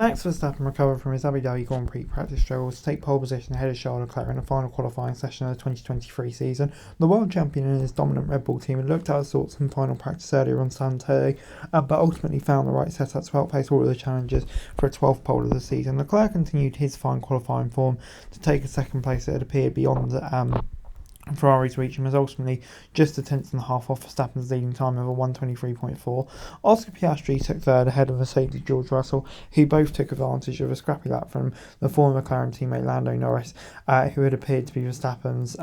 Max Verstappen recovered from his Abu Dhabi Grand Prix practice struggles to take pole position ahead of Charles Leclerc in the final qualifying session of the 2023 season. The world champion and his dominant Red Bull team had looked out of sorts in final practice earlier on Sunday, but ultimately found the right setup to outpace all of the challenges for a 12th pole of the season. Leclerc continued his fine qualifying form to take a second place that had appeared beyond Ferrari's reaching was ultimately just a tenth and a half off Verstappen's leading time of a 1:23.4. Oscar Piastri took third ahead of Mercedes George Russell, who both took advantage of a scrappy lap from the former McLaren teammate Lando Norris, who had appeared to be Verstappen's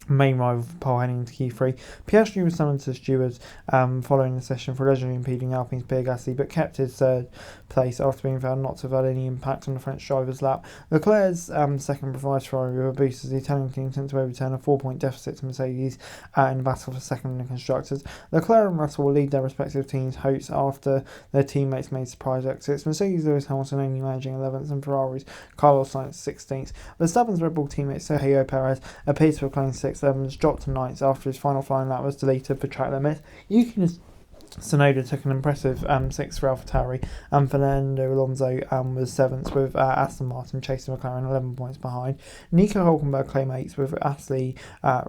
main rival for pole heading into Q3. Piastri was summoned to the stewards following the session for allegedly impeding Alpine's Pierre Gasly, but kept his third place after being found not to have had any impact on the French driver's lap. Leclerc's second provides Ferrari with a boost as the Italian team sent to overturn a 4-point deficit to Mercedes in the battle for second in the constructors. Leclerc and Russell will lead their respective teams' hopes after their teammates made surprise exits. Mercedes Lewis Hamilton only managing 11th and Ferrari's Carlos Sainz 16th. Verstappen's Red Bull teammate Sergio Perez appears to have claimed 6th. Evans dropped to 9th after his final flying lap was deleted for track limits. Tsunoda took an impressive 6th for AlphaTauri, and Fernando Alonso was 7th, with Aston Martin chasing McLaren 11 points behind. Nico Hulkenberg claimed 8th, with Astley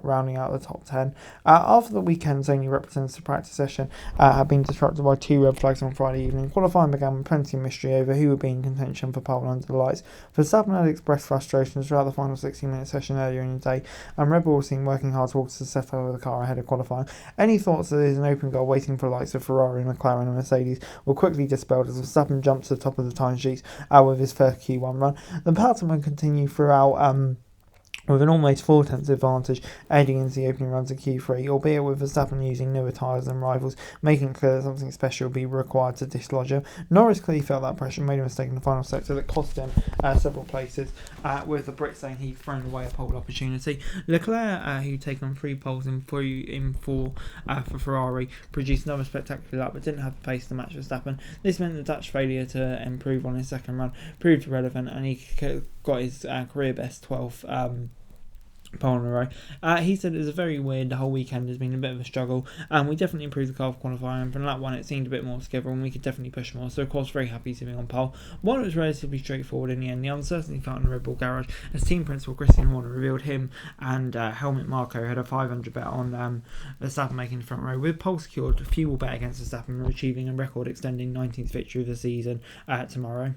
rounding out the top 10. After the weekend's only representative practice session had been disrupted by 2 red flags on Friday evening, qualifying began with plenty of mystery over who would be in contention for pole under the lights. Verstappen had expressed frustrations throughout the final 60-minute session earlier in the day, and Red Bull seemed working hard towards the setup of the car ahead of qualifying. Any thoughts that there's an open goal waiting for lights of Ferrari, McLaren and Mercedes were quickly dispelled as Verstappen jumped to the top of the timesheets with his first Q1 run. The Pelton continued throughout with an almost 4/10 advantage heading into the opening runs of Q3, albeit with Verstappen using newer tyres than rivals, making it clear that something special would be required to dislodge him. Norris clearly felt that pressure and made a mistake in the final sector that cost him several places, with the Brit saying he'd thrown away a pole opportunity. Leclerc, who'd taken 3 poles in 4 for Ferrari, produced another spectacular lap but didn't have the pace to match Verstappen. This meant the Dutch failure to improve on his second run proved irrelevant, and he got his career best 12th pole in a row. He said it was very weird. The whole weekend has been a bit of a struggle, and we definitely improved the car for qualifying. From lap 1 it seemed a bit more together and we could definitely push more, so of course very happy to be on pole. While it was relatively straightforward in the end, the uncertainty felt in the Red Bull garage as team principal Christian Horner revealed him and Helmut Marko had a 500 bet on Verstappen making the front row. With pole secured, few will bet against Verstappen achieving a record extending 19th victory of the season tomorrow.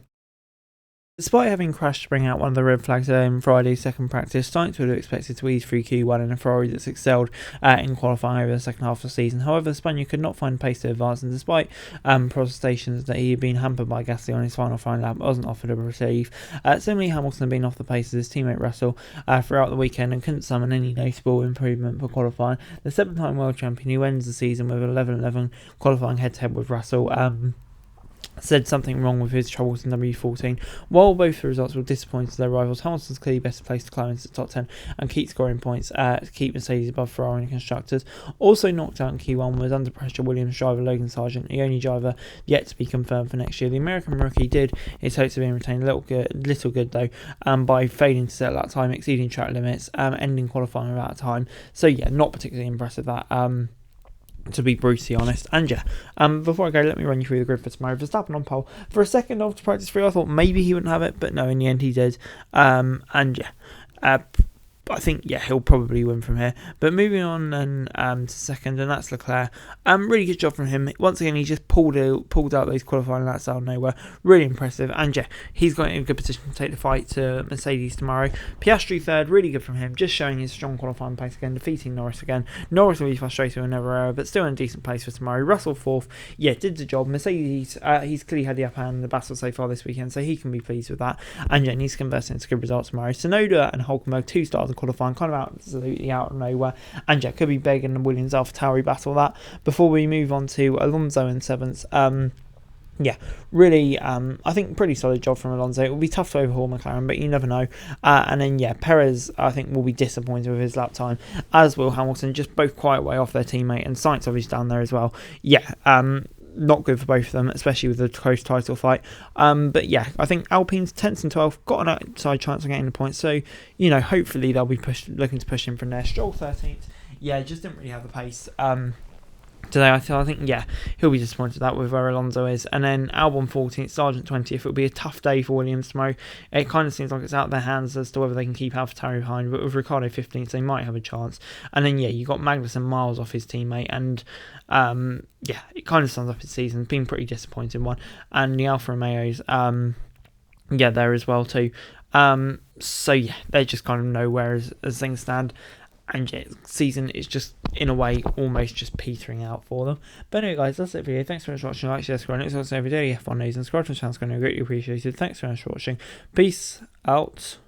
Despite having crashed to bring out one of the red flags in Friday's second practice, Sainz would have expected to ease through Q1 in a Ferrari that's excelled in qualifying over the second half of the season. However, the Spaniard could not find pace to advance, and despite protestations that he had been hampered by Gasly on his final lap, wasn't offered a reprieve. Similarly, Hamilton had been off the pace of his teammate Russell throughout the weekend and couldn't summon any notable improvement for qualifying. The 7-time world champion, who ends the season with 11-11 qualifying head-to-head with Russell, said something wrong with his troubles in W14. While both the results were disappointing to their rivals, Hamilton's clearly best placed to climb into the top 10 and keep scoring points to keep Mercedes above Ferrari and constructors. Also knocked out in Q1 was under pressure Williams driver Logan Sargent, the only driver yet to be confirmed for next year. The American rookie did his hopes of being retained little good though, by failing to set that time, exceeding track limits, ending qualifying without time. So yeah, not particularly impressive that. To be brutally honest. And before I go, let me run you through the grid for tomorrow. Verstappen on pole. For a second after practice 3, I thought maybe he wouldn't have it, but no, in the end he did. I think, he'll probably win from here. But moving on then to second, and that's Leclerc. Really good job from him. Once again, he just pulled out those qualifying laps out of nowhere. Really impressive. And he's got in a good position to take the fight to Mercedes tomorrow. Piastri third, really good from him. Just showing his strong qualifying pace again, defeating Norris again. Norris will be frustrated with another error, but still in a decent place for tomorrow. Russell fourth, did the job. Mercedes, he's clearly had the upper hand in the battle so far this weekend, so he can be pleased with that. And needs to convert into good results tomorrow. Tsunoda and Hulkenberg, 2 stars of qualifying, kind of absolutely out of nowhere, and could be big in the Williams AlphaTauri battle. That before we move on to Alonso in 7th. Really, I think pretty solid job from Alonso. It will be tough to overhaul McLaren, but you never know. And then Perez, I think, will be disappointed with his lap time, as will Hamilton, just both quite a way off their teammate, and Sainz obviously down there as well. Not good for both of them, especially with the close title fight. I think Alpine's 10th and 12th got an outside chance of getting the points, so hopefully they'll be looking to push him from there. Stroll 13th, just didn't really have the pace. today. I think, yeah, he'll be disappointed that with where Alonso is. And then Albon 14th, Sargent 20th. It'll be a tough day for Williams tomorrow. It kind of seems like it's out of their hands as to whether they can keep AlphaTauri behind, but with Ricciardo 15th, they might have a chance. And then, yeah, you got Magnussen miles off his teammate, and yeah, it kind of sums up his season. Been pretty disappointing one. And the Alfa Romeos, yeah, there as well too. So yeah, they're just kind of nowhere as things stand. And yeah, season is just, in a way, almost just petering out for them. But anyway, guys, that's it for you. Thanks very much for watching. Like, share, subscribe. Next also every day, F1 news and subscribe to the channel. It's going to be greatly appreciated. Thanks very much for watching. Peace out.